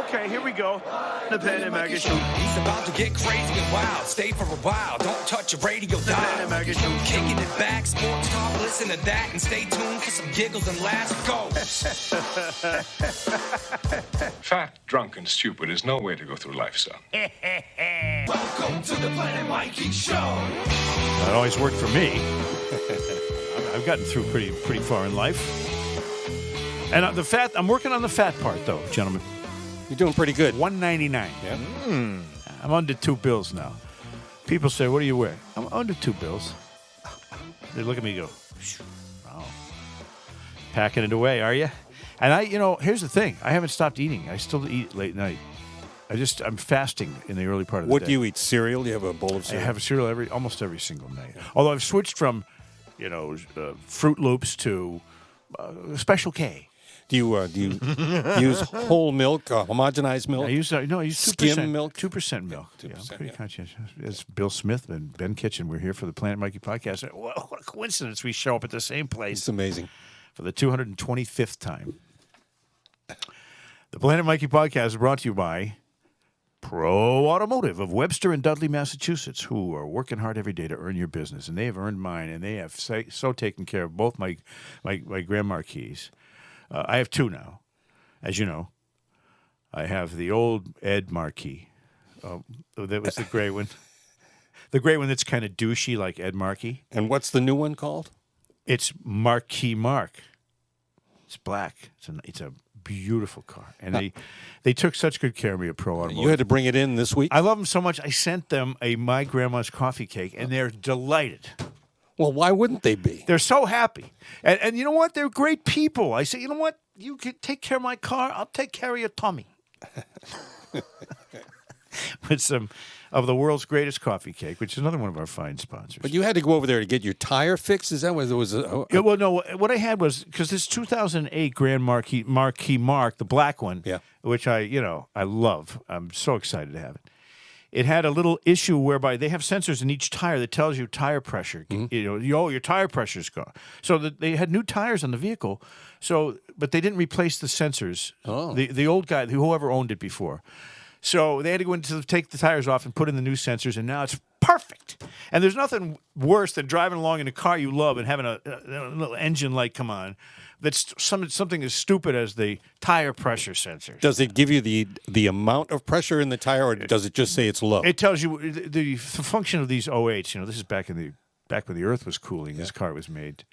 Okay, here we go. The Planet Mikey Show. He's about to get crazy and wild. Stay for a while. Don't touch your radio dial. Planet Mikey Show. Kicking it back, sports talk. Listen to that and stay tuned for some giggles and laughs. Go. Fat, drunk, and stupid is no way to go through life, son. Welcome to the Planet Mikey Show. That always worked for me. I've gotten through pretty far in life. And I'm working on the fat part, though, gentlemen. You're doing pretty good. $1.99. Yeah. I'm under $2 now. People say, what do you weigh? I'm under $2. They look at me and go, wow. Packing it away, are you? And here's the thing. I haven't stopped eating. I still eat late night. I'm fasting in the early part of the day. What do you eat? Cereal? Do you have a bowl of cereal? I have a cereal almost every single night. Although I've switched from, Fruit Loops to Special K. Do you use whole milk, homogenized milk? I use 2% skim milk. 2% milk. 2%, I'm pretty conscientious. It's Bill Smith and Ben Kitchen. We're here for the Planet Mikey podcast. What a coincidence! We show up at the same place. It's amazing. For the 225th time. The Planet Mikey podcast is brought to you by Pro Automotive of Webster and Dudley, Massachusetts, who are working hard every day to earn your business, and they have earned mine, and they have so taken care of both my Grand Marquis. I have two now, as you know. I have the old Ed Marquis. That was the gray one. The gray one that's kind of douchey like Ed Marquis. And what's the new one called? It's Marquis Mark. It's black. It's a beautiful car. And they took such good care of me at Pro Automotive. You had to bring it in this week? I love them so much. I sent them my grandma's coffee cake, and they're delighted. Well, why wouldn't they be? They're so happy. And you know what? They're great people. I say, you know what? You can take care of my car. I'll take care of your tummy. With some of the world's greatest coffee cake, which is another one of our fine sponsors. But you had to go over there to get your tire fixed? Is that what it was? Yeah, well, no. What I had was, because this 2008 Grand Marquis Mark, the black one, which I love. I'm so excited to have it. It had a little issue whereby they have sensors in each tire that tells you tire pressure. Mm-hmm. Your tire pressure's gone. So they had new tires on the vehicle. But they didn't replace the sensors. Oh. The old guy, whoever owned it before. So they had to go in to take the tires off and put in the new sensors, and now it's perfect. And there's nothing worse than driving along in a car you love and having a little engine light come on. That's something as stupid as the tire pressure sensor. Does it give you the amount of pressure in the tire, or does it just say it's low? It tells you the function of these 08s. This is back when the Earth was cooling. This car was made.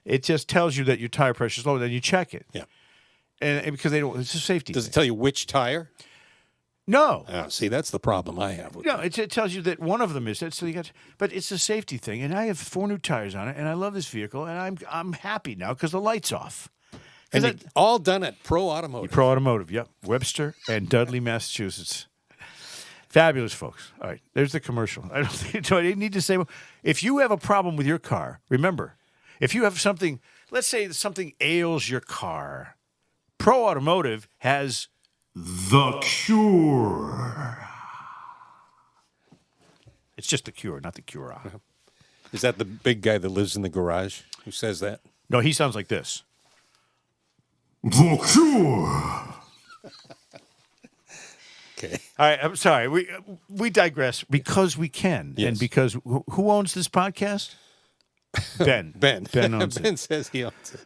It just tells you that your tire pressure is low. Then you check it. Yeah. And because it's a safety. Does thing. it tell you which tire? No. Oh, see, that's the problem I have. No, it tells you that one of them is. But it's a safety thing, and I have 4 new tires on it, and I love this vehicle, and I'm happy now because the light's off. And all done at Pro Automotive. Pro Automotive, yep. Webster and Dudley, Massachusetts. Fabulous, folks. All right, there's the commercial. I didn't need to say. If you have a problem with your car, remember, if you have something, let's say something ails your car, Pro Automotive has the cure. It's just the cure, not the cure. Is that the big guy that lives in the garage who says that? No, he sounds like this. The cure. Okay. All right, I'm sorry. We digress because we can. Yes. And because who owns this podcast? Ben. Ben owns Ben it. says he owns it.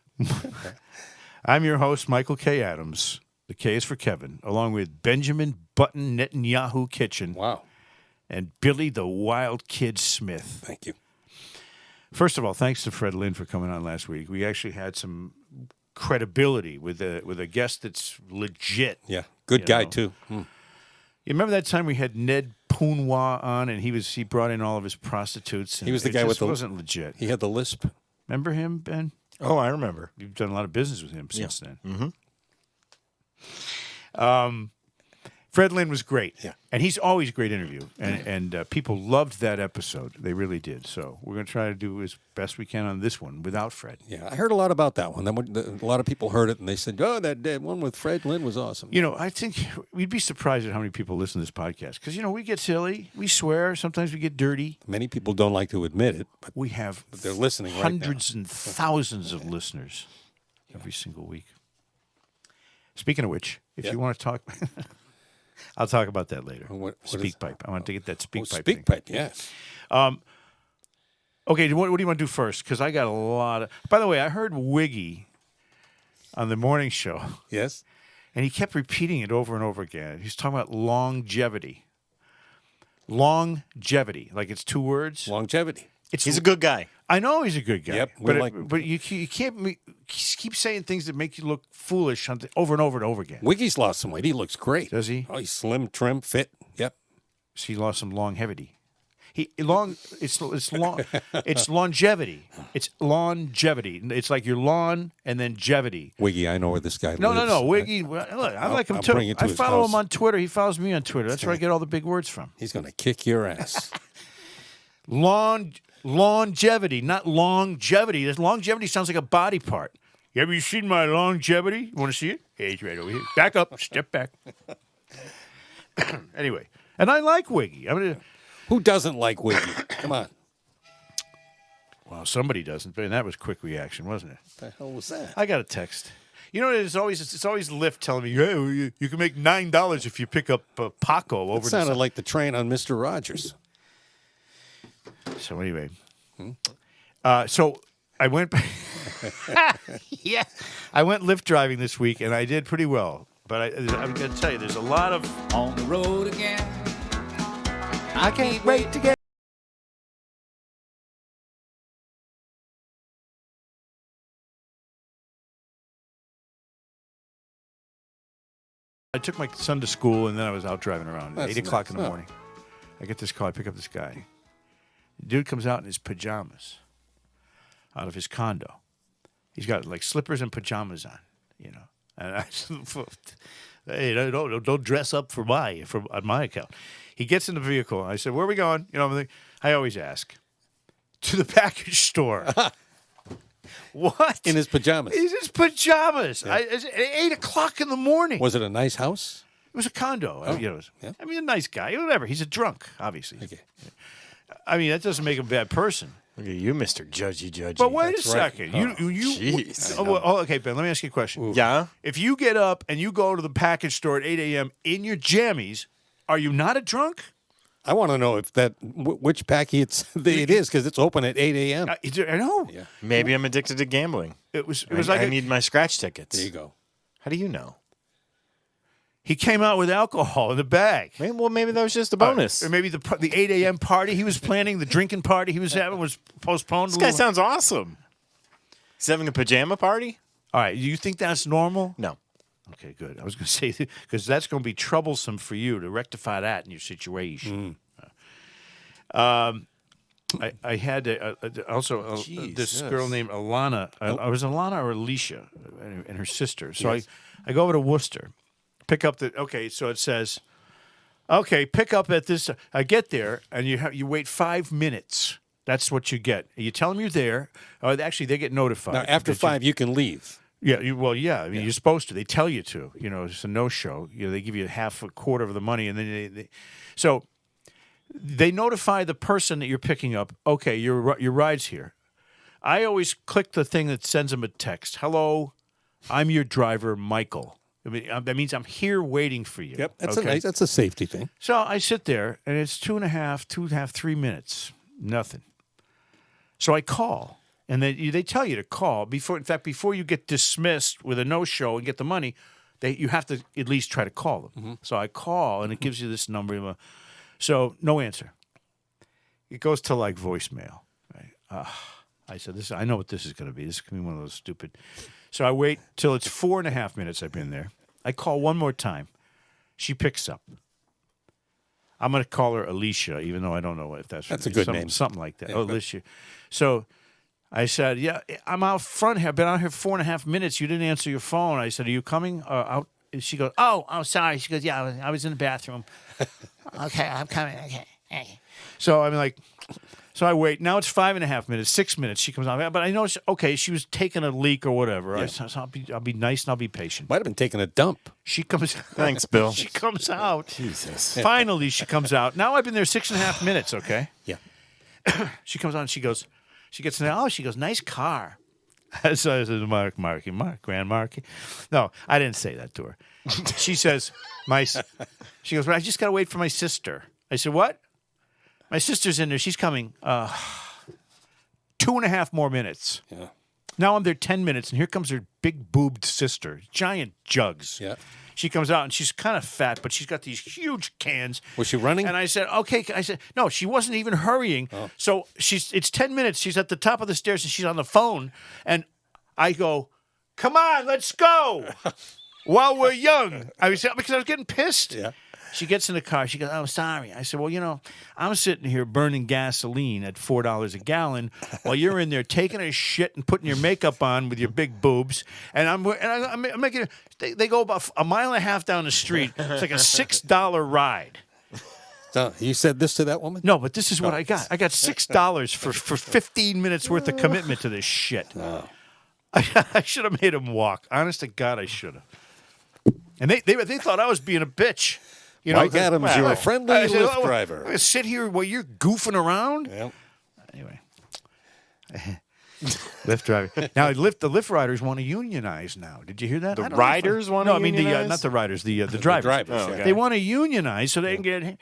I'm your host, Michael K. Adams. The K is for Kevin, along with Benjamin Button Netanyahu Kitchen. Wow. And Billy the Wild Kid Smith. Thank you. First of all, thanks to Fred Lynn for coming on last week. We actually had some credibility with a guest that's legit. Yeah, good guy too. You remember that time we had Ned Poonwa on, and he brought in all of his prostitutes. And he was the guy with the wasn't legit. He had the lisp. Remember him, Ben? Oh, I remember. You've done a lot of business with him since then. Mm-hmm. Fred Lynn was great. Yeah. And he's always a great interview. And people loved that episode. They really did. So we're going to try to do as best we can on this one without Fred. Yeah, I heard a lot about that one. A lot of people heard it, and they said, oh, that one with Fred Lynn was awesome. I think we'd be surprised at how many people listen to this podcast. Because, we get silly. We swear. Sometimes we get dirty. Many people don't like to admit it, but we have they're listening hundreds and thousands of listeners every single week. Speaking of which, if Yeah. you want to talk, I'll talk about that later. What speak is- pipe. I want to get that speak pipe. Speak thing. pipe, yes. Okay, what do you want to do first? Because I got a lot of. By the way, I heard Wiggy on the morning show, Yes. and he kept repeating it over and over again. He's talking about longevity. Longevity, like it's 2 words. Longevity. He's a good guy. I know he's a good guy. Yep, but you can't keep saying things that make you look foolish over and over and over again. Wiggy's lost some weight. He looks great. Does he? Oh, he's slim, trim, fit. Yep. So he lost some longevity. It's long. It's longevity. It's longevity. It's like your lawn and then jevity. Wiggy, I know where this guy No, lives. Wiggy. Look, I like him I'll too. bring you to I his follow house. him on Twitter. He follows me on Twitter. That's where I get all the big words from. He's going to kick your ass. Longevity, not longevity. Longevity sounds like a body part. Have you seen my longevity? You want to see it? Hey, it's right over here. Back up. Step back. Anyway, and I like Wiggy. Who doesn't like Wiggy? Come on. Well, somebody doesn't, and that was quick reaction, wasn't it? What the hell was that? I got a text. You know, it's always Lyft telling me, hey, you can make $9 if you pick up Paco over It sounded like the train on Mr. Rogers. So anyway, so I went. Yeah, I went Lyft driving this week, and I did pretty well. But I'm going to tell you, there's a lot of On the road again. I can't wait to get. I took my son to school, and then I was out driving around. That's 8 o'clock in the nice. Oh. morning. I get this call. I pick up this guy. The dude comes out in his pajamas out of his condo. He's got like slippers and pajamas on, you know. And I said, hey, don't dress up on my account. He gets in the vehicle. I said, where are we going? You know, I always ask. To the package store. What? In his pajamas. He's in his pajamas. It's 8 o'clock in the morning. Was it a nice house? It was a condo. Oh, You know, yeah. I mean, a nice guy. Whatever. He's a drunk, obviously. Okay. I mean, that doesn't make him a bad person. Look at you, Mr. Judgy. But wait That's a right. second. Oh, jeez. Okay, Ben, let me ask you a question. Yeah? If you get up and you go to the package store at 8 a.m. in your jammies, are you not a drunk? I want to know if which package it is because it's open at 8 a.m. I know. Yeah. Maybe I'm addicted to gambling. It was I like need my scratch tickets. There you go. How do you know? he came out with alcohol in the bag. Maybe that was just a bonus. Or maybe the 8 a.m. party he was planning, the drinking party he was having was postponed. This guy sounds awesome. He's having a pajama party? All right, do you think that's normal? No. Okay, good. I was going to say, because that's going to be troublesome for you to rectify that in your situation. I had also this girl named Alana. I was Alana or Alicia and her sister. So Yes. I go over to Worcester, pick up so it says, okay, pick up at this. I get there, and you wait 5 minutes. That's what you get. You tell them you're there. Actually, they get notified. Now, after that 5, you can leave. Yeah, I mean, you're supposed to. They tell you to. You know, it's a no-show. You know, they give you a quarter of the money, and then so they notify the person that you're picking up. Okay, your ride's here. I always click the thing that sends them a text. Hello, I'm your driver, Michael. I mean, that means I'm here waiting for you. Yep, that's okay? that's a safety thing. So I sit there, and it's 2.5, 3 minutes. Nothing. So I call. And they tell you to call before. In fact, before you get dismissed with a no-show and get the money, you have to at least try to call them. Mm-hmm. So I call, and it gives you this number. So no answer. It goes to like voicemail. Right? I said, "I know what this is going to be. This is going to be one of those stupid." So I wait till it's 4.5 minutes. I've been there. I call one more time. She picks up. I'm going to call her Alicia, even though I don't know if that's a good name. Something like that. Yeah, Alicia. So I said, yeah, I'm out front here. I've been out here 4.5 minutes. You didn't answer your phone. I said, are you coming out? And she goes, oh, sorry. She goes, yeah, I was in the bathroom. Okay, I'm coming. Okay. So I'm like, so I wait. Now it's 5.5 minutes, 6 minutes. She comes out. But I know, she was taking a leak or whatever. Yeah. So I'll be nice and I'll be patient. Might have been taking a dump. She comes. Thanks, Bill. She comes out. Jesus. Finally, she comes out. Now I've been there 6.5 minutes, okay? Yeah. She comes on and she goes, she gets in there. Oh, she goes, nice car. So I said, Mark, Grand Marky. No, I didn't say that to her. She says, she goes, well, I just got to wait for my sister. I said, what? My sister's in there. She's coming. 2.5 more minutes. Yeah. Now I'm there 10 minutes, and here comes her big-boobed sister, giant jugs. Yeah. She comes out, and she's kind of fat, but she's got these huge cans. Was she running? And I said, okay. I said, no, she wasn't even hurrying. Oh. So it's 10 minutes. She's at the top of the stairs, and she's on the phone. And I go, come on, let's go while we're young. Because I was getting pissed. Yeah. She gets in the car. She goes, oh, sorry. I said, well, I'm sitting here burning gasoline at $4 a gallon while you're in there taking a shit and putting your makeup on with your big boobs. And I'm making they go about a mile and a half down the street. It's like a $6 ride. So you said this to that woman? No, but this is what I got. I got $6 for 15 minutes worth of commitment to this shit. No. I should have made him walk. Honest to God, I should have. And they thought I was being a bitch. Mike Adams, you're a friendly Lyft driver. I'm going to sit here while you're goofing around? Yep. Anyway. Lyft driver. Now, the Lyft riders want to unionize now. Did you hear that? The I don't know riders want to No, I mean, unionize? not the riders, the drivers. drivers, Oh, okay. They want to unionize so they can get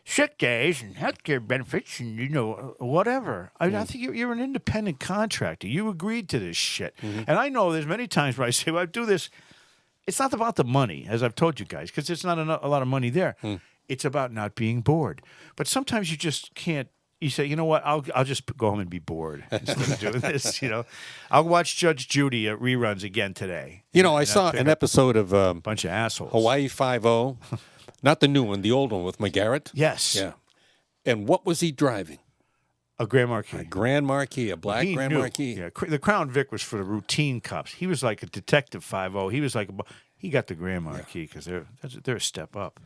sick days and health care benefits and, whatever. I think you're an independent contractor. You agreed to this shit. Mm-hmm. And I know there's many times where I say, well, I do this. It's not about the money, as I've told you guys, because it's not a lot of money there. It's about not being bored. But sometimes you just can't. You say, you know what? I'll just go home and be bored instead of doing this. I'll watch Judge Judy at reruns again today. I saw an episode of Bunch of assholes. Hawaii Five-0, not the new one, the old one with McGarrett. Yes. Yeah. And what was he driving? A Grand Marquis. A Grand Marquis, a black He Grand knew. Marquis. Yeah, the Crown Vic was for the routine cops. He was like a Detective 5-0. He was like he got the Grand Marquis because they're a step up.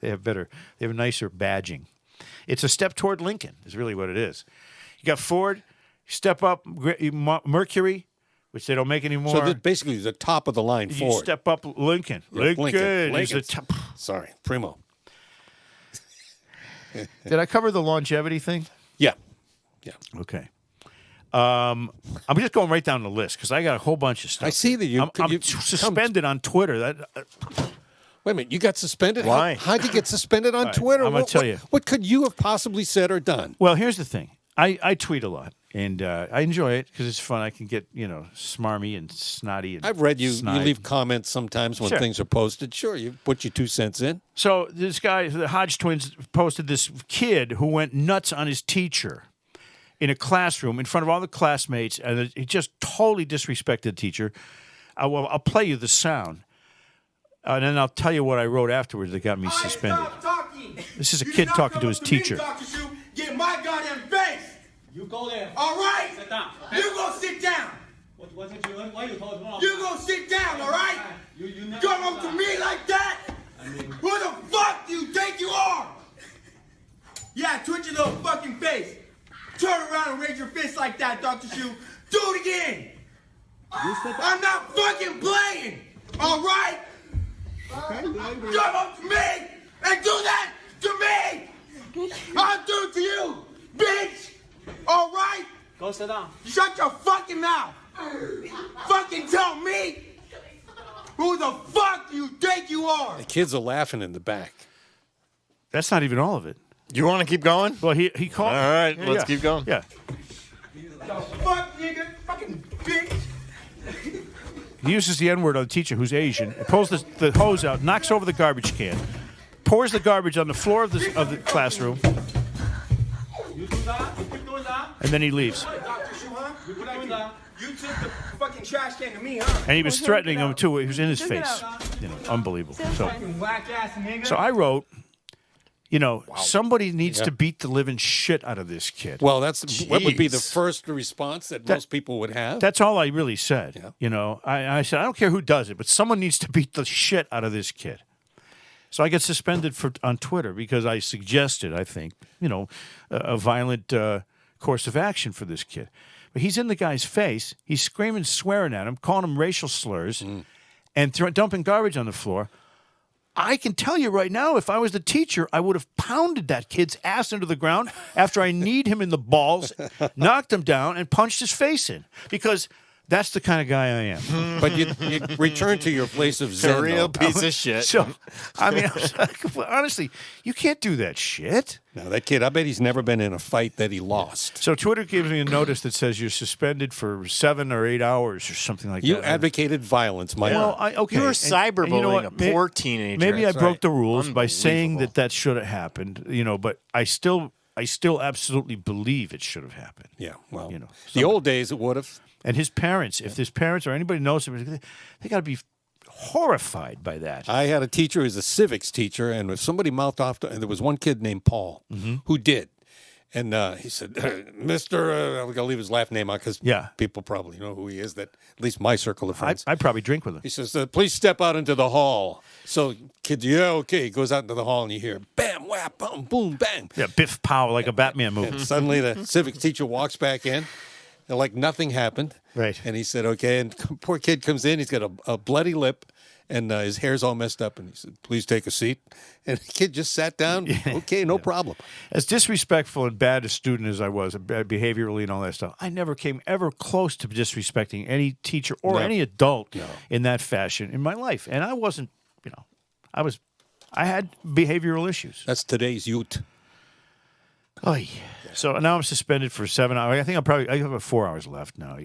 They have a nicer badging. It's a step toward Lincoln is really what it is. You got Ford, step up Mercury, which they don't make anymore. So basically the top of the line You Ford. step up Lincoln. Lincoln is the top. Sorry, Primo. Did I cover the longevity thing? Yeah. Okay. I'm just going right down the list because I got a whole bunch of stuff. I see that I'm suspended on Twitter. Wait a minute, you got suspended? Why? How'd you get suspended on right, Twitter? I'm gonna tell you. What could you have possibly said or done? Well, here's the thing. I tweet a lot, and I enjoy it because it's fun. I can get, smarmy and snotty. And I've read you. snide. You leave comments sometimes when Sure. things are posted. Sure, you put your 2 cents in. So this guy, the Hodge twins, posted this kid who went nuts on his teacher in a classroom in front of all the classmates, and he just totally disrespected the teacher. I'll play you the sound, and then I'll tell you what I wrote afterwards that got me suspended. This is a kid talking to his teacher. Get my goddamn face! You go there. All right? Sit down. Okay? You go sit down! Why you told me? You go sit down, all right? You Come up to me like that? Who the fuck do you think you are? Yeah, twitch your little fucking face. Turn around and raise your fist like that, Dr. Shu. Do it again! I'm not fucking playing! All right? Come up to me and do that to me! I'll do it to you, bitch! All right? Go sit down. Shut your fucking mouth! Fucking tell me who the fuck do you think you are? The kids are laughing in the back. That's not even all of it. You want to keep going? Well, he called. All right, Yeah, let's yeah. keep going. Yeah. The fuck, nigga? Fucking bitch! He uses the N-word on the teacher who's Asian, pulls the hose out, knocks over the garbage can, pours the garbage on the floor of the classroom, You do that. You keep doing that. and then he leaves. Dr. Shu, huh? You keep doing that. You took the fucking trash can to me, huh? And he was threatening him, too. He was in his face. Unbelievable. Fucking whack ass nigga. So I wrote, somebody needs to beat the living shit out of this kid. Well, what would be the Jeez. first response that most people would have? That's all I really said. Yeah. I said, I don't care who does it, but someone needs to beat the shit out of this kid. So I get suspended on Twitter because I suggested, I think, a violent course of action for this kid. But he's in the guy's face. He's screaming, swearing at him, calling him racial slurs, and dumping garbage on the floor. I can tell you right now, if I was the teacher, I would have pounded that kid's ass into the ground after I kneed him in the balls, knocked him down, and punched his face in. Because That's the kind of guy I am. But you return to your place of A zen. real though. piece of shit. So, I mean, I was like, well, honestly, you can't do that shit. No, that kid, I bet he's never been in a fight that he lost. So Twitter gives me a notice that says you're suspended for 7 or 8 hours or something like You that. advocated violence, Mike. Well, okay. You were and cyberbullying you know what? a poor teenager. Maybe I That's broke right. the rules by saying Unbelievable. that should have happened, but I still absolutely believe it should have happened. Yeah, well, You know, the old days it would have. And his parents, if his parents or anybody knows him, they got to be horrified by that. I had a teacher who was a civics teacher, and if somebody mouthed off, and there was one kid named Paul who did. And he said, Mr. I'm going to leave his last name out because Yeah. people probably know who he is, that at least my circle of friends. I probably drink with him. He says, please step out into the hall. So kids, yeah, okay. He goes out into the hall and you hear bam, whap, boom, boom, bang. Yeah, Biff Pow like a Batman movie. And suddenly the civics teacher walks back in and like nothing happened. Right. And he said, okay. And poor kid comes in. He's got a bloody lip and his hair's all messed up. And he said, please take a seat. And the kid just sat down. Okay, no problem. As disrespectful and bad a student as I was, behaviorally and all that stuff, I never came ever close to disrespecting any teacher or No. any adult in that fashion in my life. And I wasn't, I had behavioral issues. That's today's youth. Oh, yeah. So now I'm suspended for 7 hours. I think I have about 4 hours left now.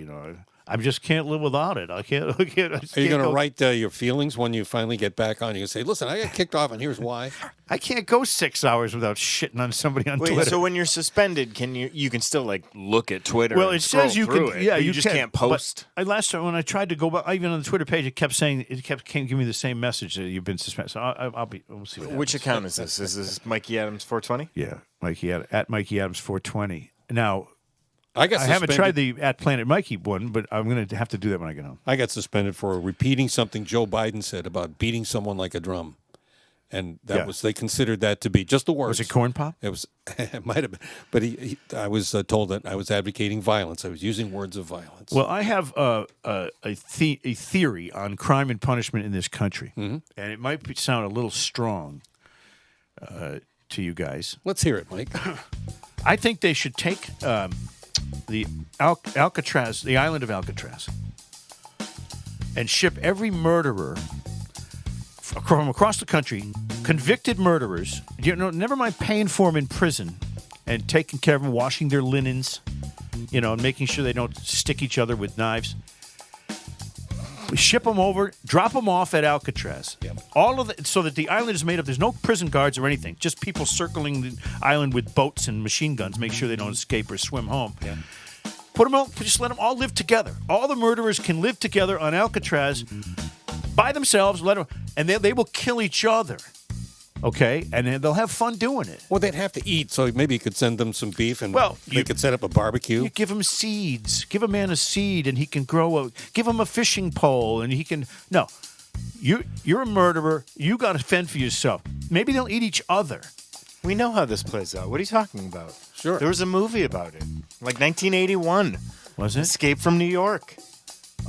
I just can't live without it. I can't. I just Are you can't going to go- write your feelings when you finally get back on? You can say, listen, I got kicked off and here's why. I can't go 6 hours without shitting on somebody on Wait, Twitter. so when you're suspended, can you can still like look at Twitter? Well, and it says you scroll through can. it, Yeah, but you just can, can't but post. last time when I tried to go back, even on the Twitter page, it kept giving me the same message that you've been suspended. So we'll see. What Which happens. account is this? Is this Mikey Adams 420? Yeah, Mikey at Mikey Adams 420. Now I got I haven't suspended. tried the at Planet Mikey one, but I'm going to have to do that when I get home. I got suspended for repeating something Joe Biden said about beating someone like a drum. And that Yeah. was, they considered that to be just the words. Was it corn pop? It was, it might have been. But I was told that I was advocating violence. I was using words of violence. Well, I have a theory on crime and punishment in this country, and it might sound a little strong to you guys. Let's hear it, Mike. I think they should take the Alcatraz, the island of Alcatraz, and ship every murderer from across the country, convicted murderers. Never mind paying for them in prison and taking care of them, washing their linens, and making sure they don't stick each other with knives. We ship them over, drop them off at Alcatraz. All of so that the island is made up. There's no prison guards or anything. Just people circling the island with boats and machine guns, make sure they don't escape or swim home. Put them all. Just let them all live together. All the murderers can live together on Alcatraz by themselves. Let them, and they will kill each other. Okay, and then they'll have fun doing it. Well, they'd have to eat, so maybe you could send them some beef and they could set up a barbecue. You give him seeds. Give a man a seed, and he can grow give him a fishing pole, and he can. No, you're a murderer. You got to fend for yourself. Maybe they'll eat each other. We know how this plays out. What are you talking about? Sure. There was a movie about it, like 1981. Was it? Escape from New York.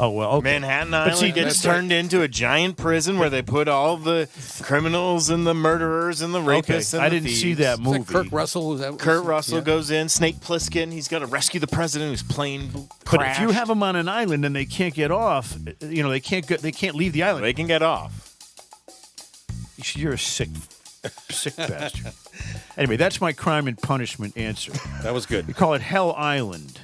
Oh well, okay. Manhattan But Island see, gets that's turned into a giant prison where they put all the criminals and the murderers and the Okay, rapists and I the didn't see thieves. that Is movie. that Kurt Russell? Is that Kurt Russell yeah. goes in. Snake Plissken. He's got to rescue the president who's plane But crashed. if you have them on an island and they can't get off, they can't leave the island. they can get off. You're a sick bastard. Anyway, that's my crime and punishment answer. That was good. We call it Hell Island,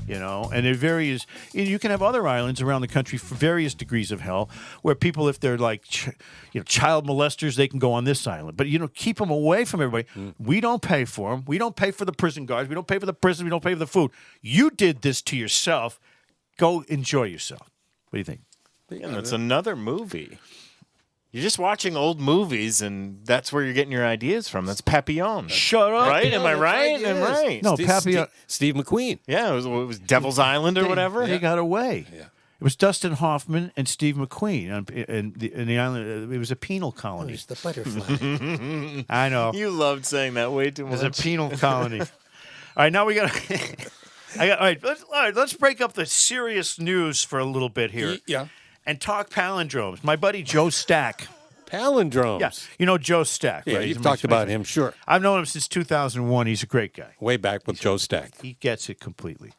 and there are various. You can have other islands around the country for various degrees of hell, where people, if they're like, child molesters, they can go on this island. But keep them away from everybody. We don't pay for them. We don't pay for the prison guards. We don't pay for the prison. We don't pay for the food. You did this to yourself. Go enjoy yourself. What do you think? And it's another movie. You're just watching old movies, and that's where you're getting your ideas from. That's Papillon. Shut up. Right? Am I right? Yes. Am I right? No, Steve, Papillon. Steve McQueen. Yeah, it was Devil's Island or whatever. They got away. Yeah. It was Dustin Hoffman and Steve McQueen in the island. It was a penal colony. He's the butterfly. I know. You loved saying that way too It much. was a penal colony. All right, now we got. All right, let's break up the serious news for a little bit here. Yeah. And talk palindromes. My buddy Joe Stack. Palindromes. Yeah, you know Joe Stack, Yeah, right? you've He's talked amazing. about him, sure. I've known him since 2001. He's a great guy. Way back with Joe Stack. He gets it completely.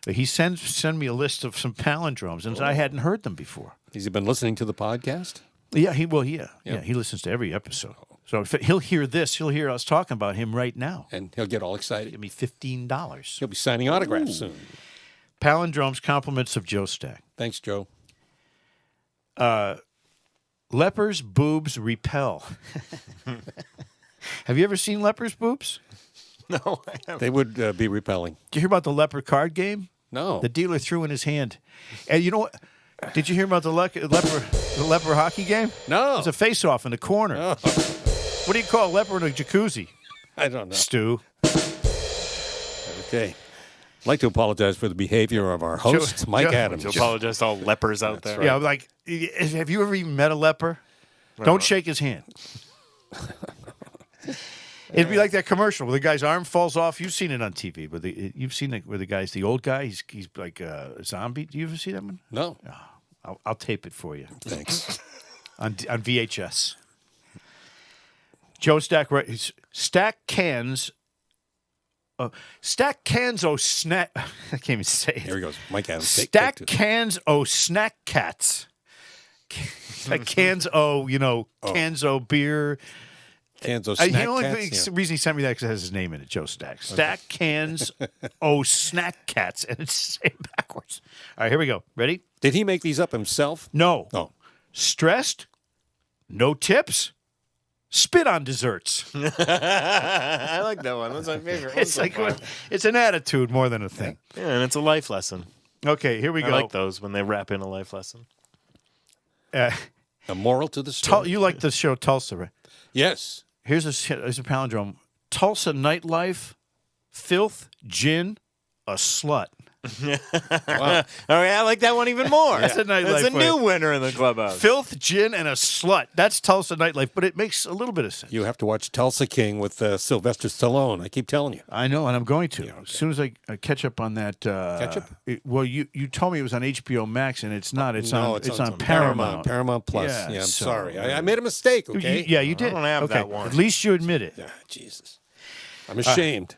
He send me a list of some palindromes, and I hadn't heard them before. Has he been listening to the podcast? Yeah, he listens to every episode. So if he'll hear this. He'll hear us talking about him right now. And he'll get all excited. Give me $15. He'll be signing autographs soon. Palindromes, compliments of Joe Stack. Thanks, Joe. Lepers' boobs repel. Have you ever seen lepers' boobs? No, I haven't. They would be repelling. Did you hear about the leper card game? No. The dealer threw in his hand. And you know what? Did you hear about the leper hockey game? No. It's a face-off in the corner. Oh. What do you call a leper in a jacuzzi? I don't know. Stew. Okay. I'd like to apologize for the behavior of our host, Mike Adams. To apologize to all lepers out there. Yeah, like, have you ever even met a leper? Don't shake his hand. It'd be like that commercial where the guy's arm falls off. You've seen it on TV, but you've seen it where the guy's the old guy. He's like a zombie. Do you ever see that one? No. I'll tape it for you. Thanks. on VHS. Joe Stack Stack cans. Stack cans o snack. I can't even say it. Here he goes. Mike Adams. Stack cans o snack cats. Like cans o, cans o beer. Cans o snack The only cats. reason he sent me that because it has his name in it, Joe Stack. Stack cans o snack cats, and it's saying backwards. All right, here we go. Ready? Did he make these up himself? No. Oh. Stressed? No tips? Spit on desserts. I like that one. That's my favorite one. It's like it's an attitude more than a thing. Yeah, and it's a life lesson. Okay, here we go. I like those when they wrap in a life lesson. A moral to the story. You like the show Tulsa, right? Yes. Here's a palindrome. Tulsa nightlife, filth, gin, a slut. Wow. Oh, yeah, I like that one even more. That's a nightlife. That's a new winner in the clubhouse. Filth, gin, and a slut. That's Tulsa nightlife, but it makes a little bit of sense. You have to watch Tulsa King with Sylvester Stallone. I keep telling you. I know, and I'm going to. As soon as I catch up on that. Catch up? You told me it was on HBO Max, and it's not. It's No, on Paramount. Paramount Plus. Yeah, Yeah, I'm so- sorry. I made a mistake, okay? You did. I don't have okay. that one. At least you admit it. Ah, Jesus. I'm ashamed.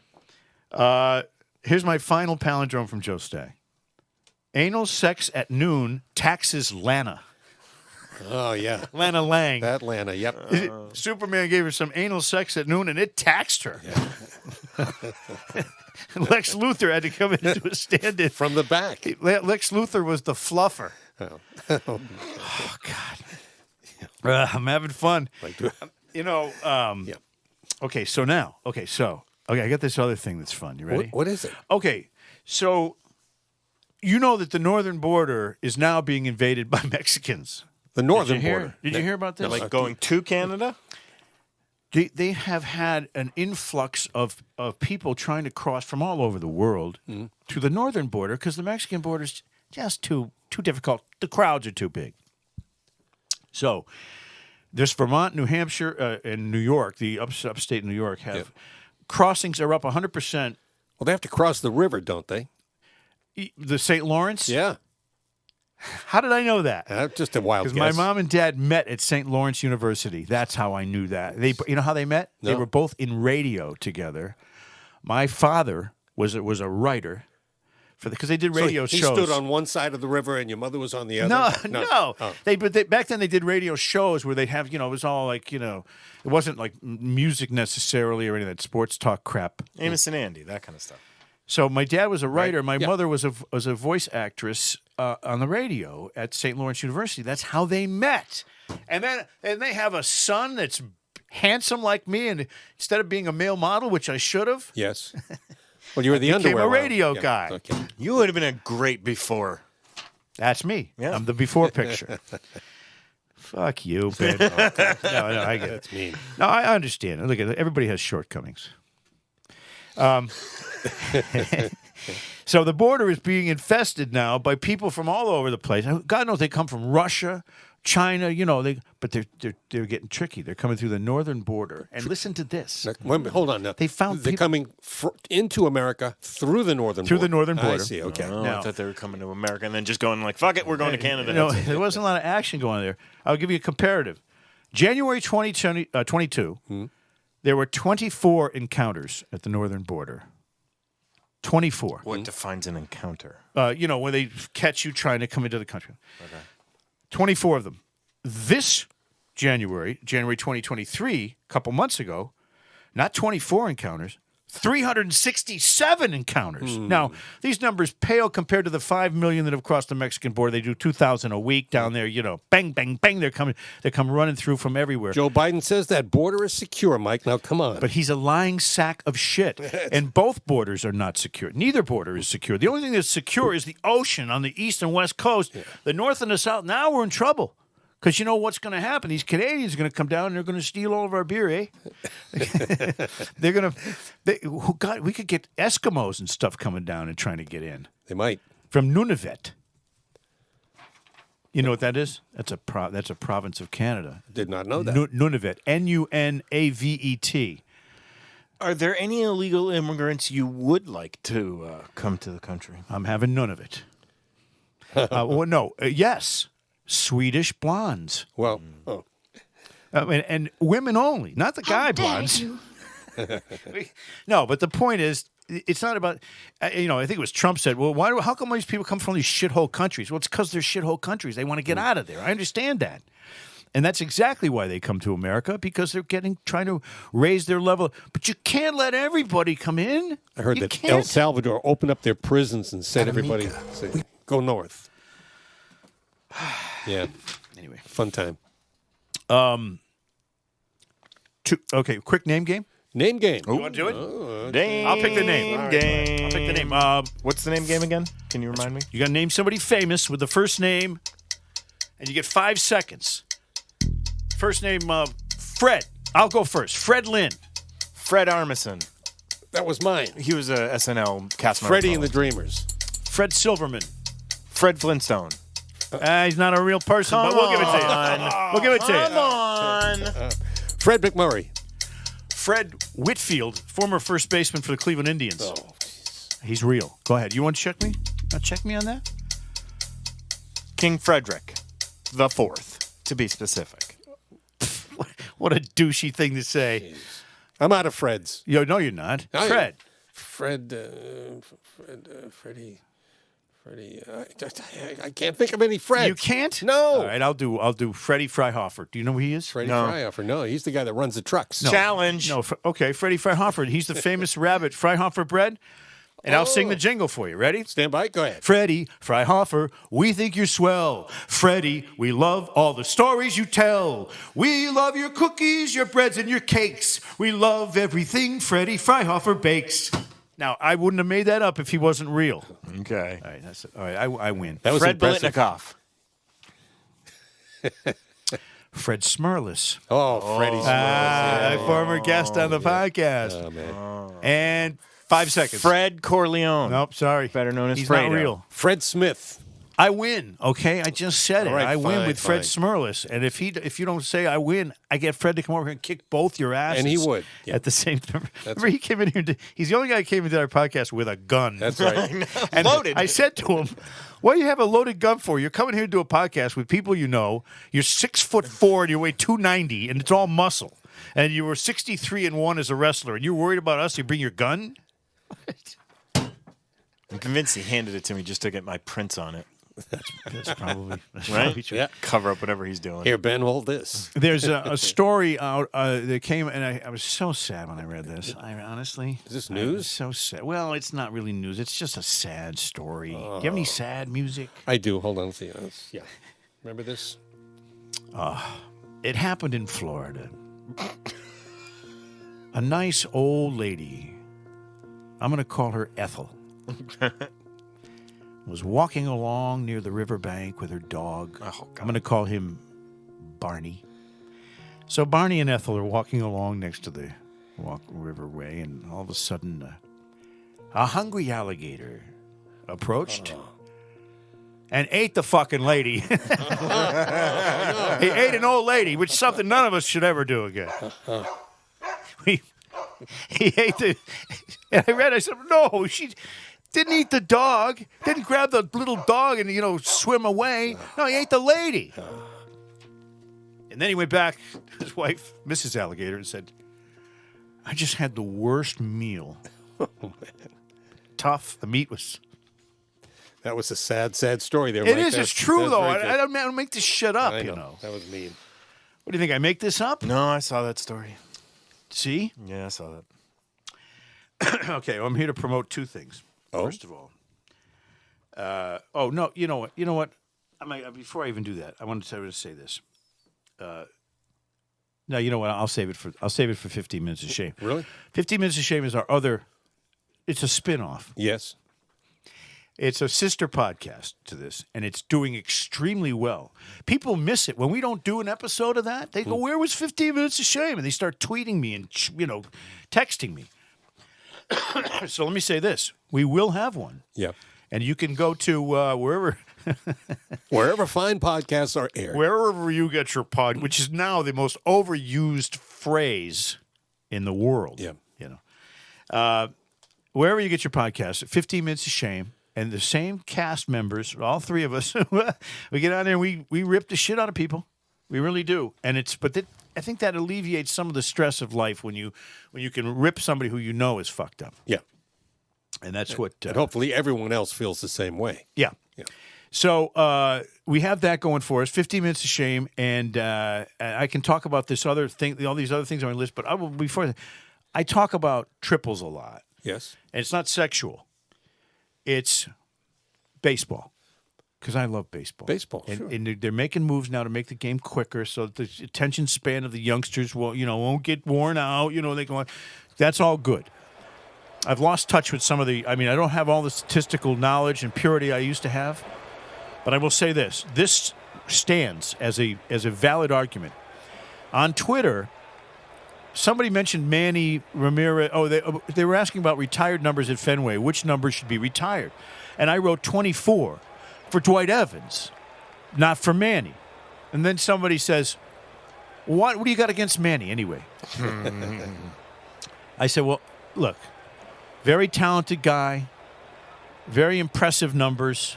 Here's my final palindrome from Joe Stack. Anal sex at noon taxes Lana. Oh, yeah. Lana Lang. That Lana, yep. Superman gave her some anal sex at noon, and it taxed her. Lex Luthor had to come into a stand-in. From the back. Lex Luthor was the fluffer. Oh God. I'm having fun. Okay, so I got this other thing that's fun. You ready? What is it? Okay, so you know that the northern border is now being invaded by Mexicans. The northern border. Did you hear about this? Like going to Canada? They have had an influx of people trying to cross from all over the world to the northern border because the Mexican border is just too difficult. The crowds are too big. So there's Vermont, New Hampshire, and New York, the upstate New York, have crossings are up 100%. Well, they have to cross the river, don't they? The St. Lawrence? Yeah. How did I know that? That's just a wild guess. Because my mom and dad met at St. Lawrence University. That's how I knew that. You know how they met? No. They were both in radio together. My father was a writer because they did radio he shows. stood on one side of the river and your mother was on the other? No. Oh. Back then they did radio shows where they'd have, it was all like, it wasn't like music necessarily or any of that sports talk crap. Amos and Andy, that kind of stuff. So my dad was a writer. Right. My Yeah. mother was a voice actress on the radio at St. Lawrence University. That's how they met. And they have a son that's handsome like me, and instead of being a male model, which I should have, Yes. Well, you were the became underwear a model. radio Yeah, guy. Okay. You would have been a great before. That's me. Yeah. I'm the before picture. Fuck you, Ben. No, I get it. That's mean. No, I understand. Look at it. Everybody has shortcomings. So the border is being infested now by people from all over the place. God knows they come from Russia, China. But they're getting tricky. They're coming through the northern border. And listen to this. Now, wait a minute, hold on. Now, They found they're people- coming into America through the northern border. Through the northern I border. see. Okay. Oh, No. I thought they were coming to America and then just going like, fuck it, we're going to Canada. There wasn't a lot of action going on there. I'll give you a comparative. January 2022, there were 24 encounters at the northern border. 24. What defines an encounter? When they catch you trying to come into the country. Okay. 24 of them. This January 2023, a couple months ago, not 24 encounters, 367 encounters. Now, these numbers pale compared to the 5 million that have crossed the Mexican border. They do 2,000 a week down there, bang, bang, bang. They come running through from everywhere. Joe Biden says that border is secure, Mike. Now, come on. But he's a lying sack of shit. And both borders are not secure. Neither border is secure. The only thing that's secure is the ocean on the east and west coast. Yeah. The north and the south, now we're in trouble. Because you know what's going to happen? These Canadians are going to come down and they're going to steal all of our beer, eh? They're going to... God, we could get Eskimos and stuff coming down and trying to get in. They might. From Nunavut. You know what that is? That's a province of Canada. Did not know that. Nunavut. Nunavet. Are there any illegal immigrants you would like to come to the country? I'm having none of it. Yes. Swedish blondes. Well, and women only, not the guy blondes. No, but the point is, it's not about. I think it was Trump said, "Well, how come all these people come from these shithole countries?" Well, it's because they're shithole countries. They want to get out of there. I understand that, and that's exactly why they come to America, because they're trying to raise their level. But you can't let everybody come in. I heard that El Salvador opened up their prisons and said everybody go north. Yeah. Anyway, fun time. Okay, quick name game. Name game. You want to do it? Name I'll pick the name. Game. I'll pick the name. What's the name game again? Can you remind me? You got to name somebody famous with the first name, and you get 5 seconds. First name, Fred. I'll go first. Fred Lynn. Fred Armisen. That was mine. He was a SNL cast member. Freddie and the Dreamers. Fred Silverman. Fred Flintstone. He's not a real person, but we'll give it to you. We'll give it to you. Come on. Fred McMurray. Fred Whitfield, former first baseman for the Cleveland Indians. Oh, he's real. Go ahead. You want to check me? Check me on that? King Frederick the Fourth, to be specific. What a douchey thing to say. Jeez. I'm out of Freds. No, you're not. Fred. Freddie. I can't think of any Freds. You can't? No. All right, I'll do Freddie Freihofer. Do you know who he is? Freddie Freihofer. No, he's the guy that runs the trucks. No. Challenge. No, okay, Freddie Freihofer. He's the famous rabbit, Freihofer bread. And I'll sing the jingle for you. Ready? Stand by. Go ahead. Freddie Freihofer, we think you're swell. Freddie, we love all the stories you tell. We love your cookies, your breads, and your cakes. We love everything Freddie Freihofer bakes. Now, I wouldn't have made that up if he wasn't real. Okay. All right, that's it. All right, I win. That was Fred impressive. Biletnikoff. Fred Smirlis. Oh, Freddie Smirlis. Former guest on the podcast. Oh, man. And 5 seconds. Fred Corleone. Nope, sorry. Better known as He's Fredo. not real. Fred Smith. I win. Okay, I just said it. All right, I win fine, with Fred fine. Smirlis, and if you don't say I win, I get Fred to come over here and kick both your asses. And he would. Yeah. At the same time. Remember, he came in here. He's the only guy who came into our podcast with a gun. That's right. And Loaded. I said to him, "What do you have a loaded gun for? You're coming here to do a podcast with people you know. You're 6'4" and you weigh 290, and it's all muscle. And you were 63-1 as a wrestler, and you're worried about us? You bring your gun? I'm convinced he handed it to me just to get my prints on it. That's probably Right? true. Yeah. Cover up whatever he's doing. Here, Ben, hold this. There's a story out that came, and I was so sad when I read this. I honestly, Is this I news? was so sad. Well, it's not really news. It's just a sad story. Do you have any sad music? I do. Hold on. Let's see. Yeah. Remember this? It happened in Florida. A nice old lady, I'm going to call her Ethel, was walking along near the riverbank with her dog. I'm going to call him Barney. So Barney and Ethel are walking along next to the riverway, and all of a sudden, a hungry alligator approached and ate the fucking lady. He ate an old lady, which is something none of us should ever do again. He ate the... And I said, no, she didn't eat the dog, didn't grab the little dog and, swim away. No, he ate the lady. And then he went back to his wife, Mrs. Alligator, and said, I just had the worst meal. tough. The meat was. That was a sad, sad story there, It Mike. is. It's true, though. I don't make this shit up, I you know. That was mean. What do you think? I make this up? No, I saw that story. See? Yeah, I saw that. Okay, well, I'm here to promote two things. Oh? First of all. No, you know what? You know what? Before I even do that, I wanted to say this. No, you know what? I'll save it for 15 Minutes of Shame. Really? 15 Minutes of Shame is our other. It's a spin-off. Yes. It's a sister podcast to this, and it's doing extremely well. People miss it when we don't do an episode of that. They go, "Where was 15 Minutes of Shame?" And they start tweeting me and texting me. So let me say this: we will have one. Yeah. And you can go to wherever fine podcasts are aired. wherever you get your pod, which is now the most overused phrase in the world. Yeah. Wherever you get your podcast, 15 Minutes of Shame, and the same cast members, all three of us, we get out there and we rip the shit out of people. We really do. And I think that alleviates some of the stress of life when you can rip somebody who you know is fucked up. Yeah. And that's what. And hopefully everyone else feels the same way. Yeah. Yeah. So we have that going for us. 15 Minutes of Shame, and I can talk about this other thing, all these other things on my list. But I talk about triples a lot, Yes. and it's not sexual. It's baseball, because I love baseball. Baseball, and, sure. and they're making moves now to make the game quicker, so the attention span of the youngsters won't get worn out. They go on. That's all good. I've lost touch with some of the. I don't have all the statistical knowledge and purity I used to have, but I will say this: this stands as a valid argument. On Twitter, somebody mentioned Manny Ramirez. Oh, they were asking about retired numbers at Fenway. Which number should be retired? And I wrote 24 for Dwight Evans, not for Manny. And then somebody says, "What do you got against Manny anyway?" I said, "Well, look." Very talented guy, very impressive numbers.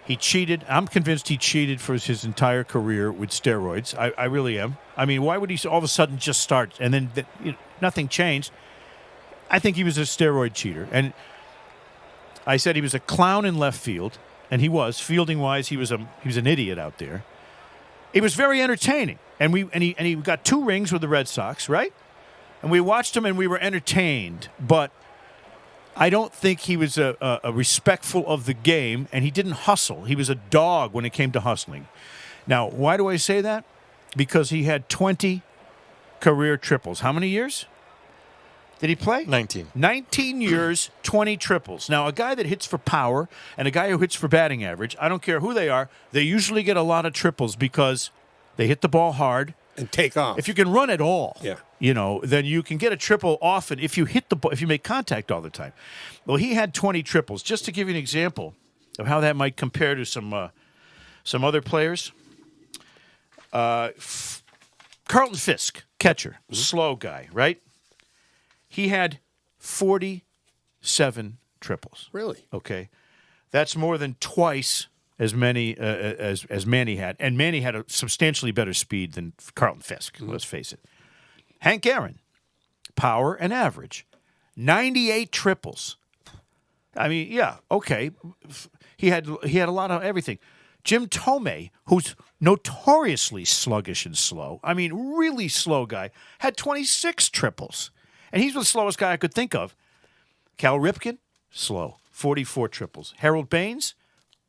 He cheated. I'm convinced he cheated for his entire career with steroids. I really am. Why would he all of a sudden just start and then nothing changed? I think he was a steroid cheater. And I said he was a clown in left field, and he was. Fielding-wise, he was an idiot out there. He was very entertaining. And he got 2 rings with the Red Sox, right? And we watched him and we were entertained, but I don't think he was a respectful of the game, and he didn't hustle. He was a dog when it came to hustling. Now, why do I say that? Because he had 20 career triples. How many years did he play? 19. 19 years, 20 triples. Now, a guy that hits for power and a guy who hits for batting average, I don't care who they are, they usually get a lot of triples because they hit the ball hard. And take off. If you can run at all, Yeah. Then you can get a triple often if you hit the ball, if you make contact all the time. Well, he had 20 triples. Just to give you an example of how that might compare to some other players. Carlton Fisk, catcher, slow guy, right? He had 47 triples. Really? Okay, that's more than twice as many as Manny had, and Manny had a substantially better speed than Carlton Fisk. Let's face it. Hank Aaron, power and average, 98 triples. Yeah, okay. He had a lot of everything. Jim Tomei, who's notoriously sluggish and slow, really slow guy, had 26 triples, and he's the slowest guy I could think of. Cal Ripken, slow, 44 triples. Harold Baines,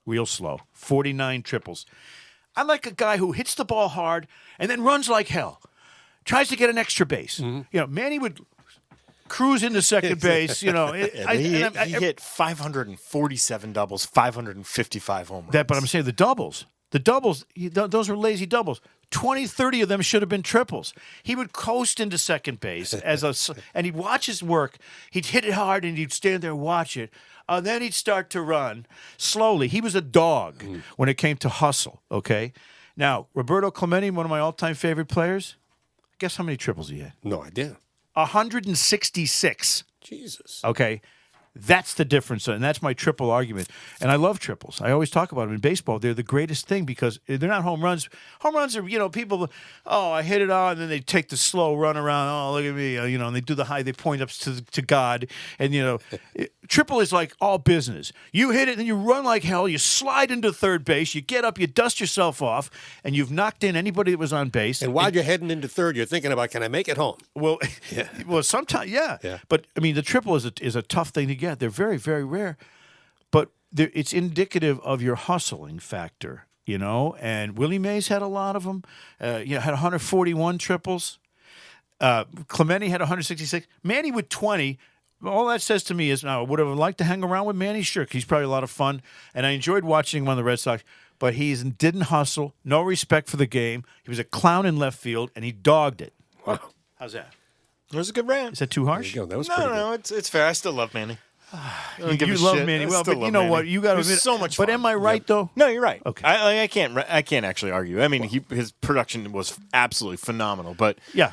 real slow, 49 triples. I like a guy who hits the ball hard and then runs like hell. Tries to get an extra base. Manny would cruise into second base. He hit 547 doubles, 555 home runs. But I'm saying the doubles, those were lazy doubles. 20, 30 of them should have been triples. He would coast into second base and he'd watch his work. He'd hit it hard and he'd stand there and watch it. Then he'd start to run slowly. He was a dog when it came to hustle, okay? Now, Roberto Clemente, one of my all-time favorite players, guess how many triples he had? No idea. 166. Jesus. Okay. That's the difference, and that's my triple argument. And I love triples. I always talk about them in baseball. They're the greatest thing because they're not home runs. Home runs are, people, I hit it on, and then they take the slow run around. Oh, look at me, and they do the high, they point up to God. And, triple is like all business. You hit it, and you run like hell. You slide into third base. You get up, you dust yourself off, and you've knocked in anybody that was on base. And while you're heading into third, you're thinking about, can I make it home? Well, sometimes, yeah. But, the triple is a tough thing to get. They're very, very rare. But it's indicative of your hustling factor, And Willie Mays had a lot of them. Had 141 triples. Clemente had 166. Manny with 20. All that says to me is, now, would I have liked to hang around with Manny? Sure, he's probably a lot of fun. And I enjoyed watching him on the Red Sox. But he didn't hustle, no respect for the game. He was a clown in left field, and he dogged it. Wow. How's that? It was a good rant. Is that too harsh? That was pretty good. No, it's fair. I still love Manny. You love Manny. Well, but you know what? You got to admit, so much. But fun. am I right though? No, you're right. Okay. I can't actually argue. I mean, his production was absolutely phenomenal. But yeah.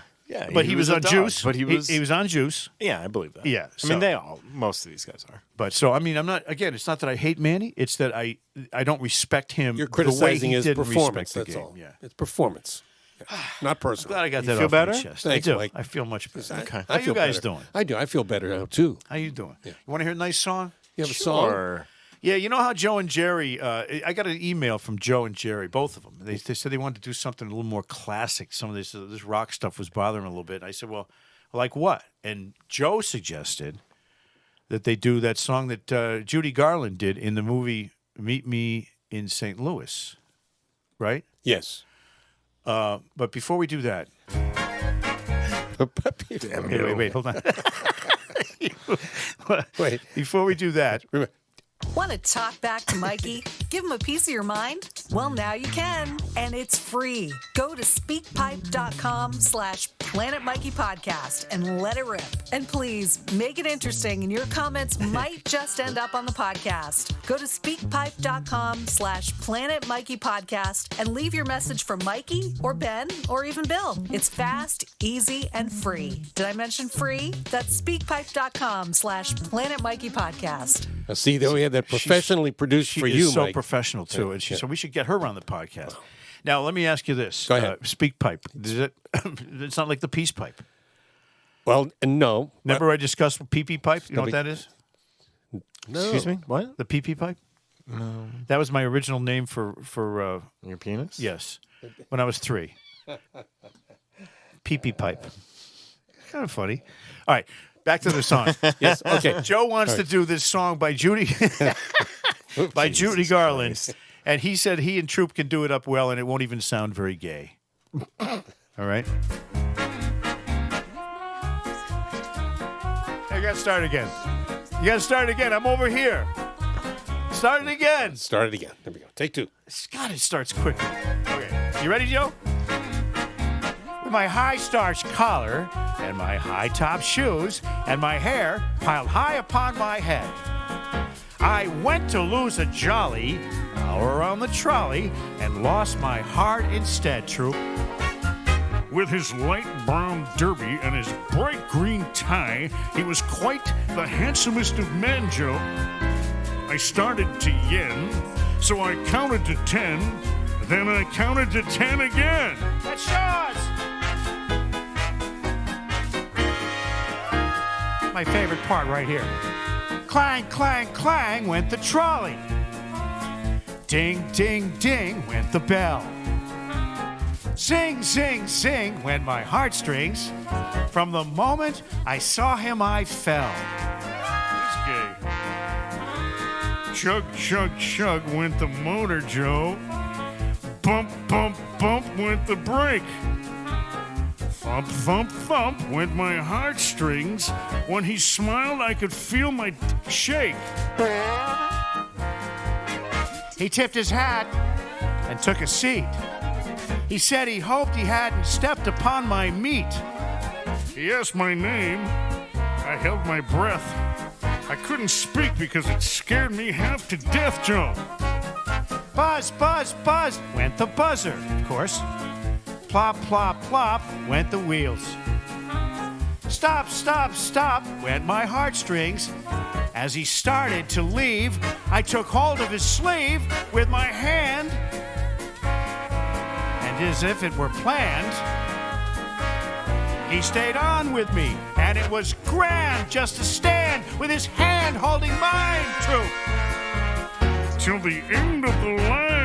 But he was on dog, juice. But he was on juice. Yeah, I believe that. Yeah. I mean, most of these guys are. But so I'm not. Again, it's not that I hate Manny. It's that I don't respect him. You're the way criticizing he his didn't performance. respect the That's game. all. Yeah. It's performance, not personal. Glad I got You that feel off better? my chest. Thanks, I do. Mike. I feel much better. Okay. How you guys better. doing? I do. I feel better now too. How you doing? You want to hear a nice song? You have a song? Sure. Yeah, you know how Joe and Jerry, I got an email from Joe and Jerry, both of them. They said they wanted to do something a little more classic. Some of this rock stuff was bothering them a little bit. I said, well, like what? And Joe suggested that they do that song that Judy Garland did in the movie Meet Me in St. Louis, right? Yes. But before we do that, wait, hold on. Wait. Before we do that, Want to talk back to Mikey? Give him a piece of your mind? Well, now you can, and it's free. Go to speakpipe.com/Planet Mikey Podcast and let it rip. And please make it interesting, and your comments might just end up on the podcast. Go to speakpipe.com/Planet Mikey Podcast and leave your message for Mikey or Ben or even Bill. It's fast, easy, and free. Did I mention free? That's speakpipe.com/Planet Mikey Podcast. Now, see, though, we had that professionally produced she for is you, so Mike. professional too, and so we should get her on the podcast. Now, let me ask you this: Go ahead. Speak pipe. Is it? It's not like the peace pipe. Well, no. Remember, I discussed PP pipe. You know what that is? No. Excuse me? What? The PP pipe. No, that was my original name for Your penis? yes, when I was 3. PP pipe. Kind of funny. All right. Back to the song. Yes. Okay. Joe wants to do this song by Judy Judy Garland, and he said he and Troop can do it up well, and it won't even sound very gay. All right. I got to start again. You got to start again. I'm over here. Start it again. Start it again. There we go. Take 2. God, it starts quickly. Okay. You ready, Joe? With my high starched collar and my high top shoes and my hair piled high upon my head, I went to lose a jolly hour on the trolley and lost my heart instead, Troop. With his light brown derby and his bright green tie, he was quite the handsomest of men, Joe. I started to yen, so I counted to 10, then I counted to 10 again. That's yours! My favorite part right here. Clang, clang, clang went the trolley. Ding, ding, ding went the bell. Sing, sing, sing went my heartstrings. From the moment I saw him, I fell. This gay. Chug, chug, chug went the motor, Joe. Bump, bump, bump went the brake. Thump, thump, thump went my heartstrings. When he smiled, I could feel my shake. He tipped his hat and took a seat. He said he hoped he hadn't stepped upon my meat. He asked my name. I held my breath. I couldn't speak because it scared me half to death, Joe. Buzz, buzz, buzz went the buzzer, of course. Plop, plop, plop went the wheels. Stop, stop, stop went my heartstrings. As he started to leave, I took hold of his sleeve with my hand, and as if it were planned, he stayed on with me, and it was grand just to stand with his hand holding mine true till the end of the land.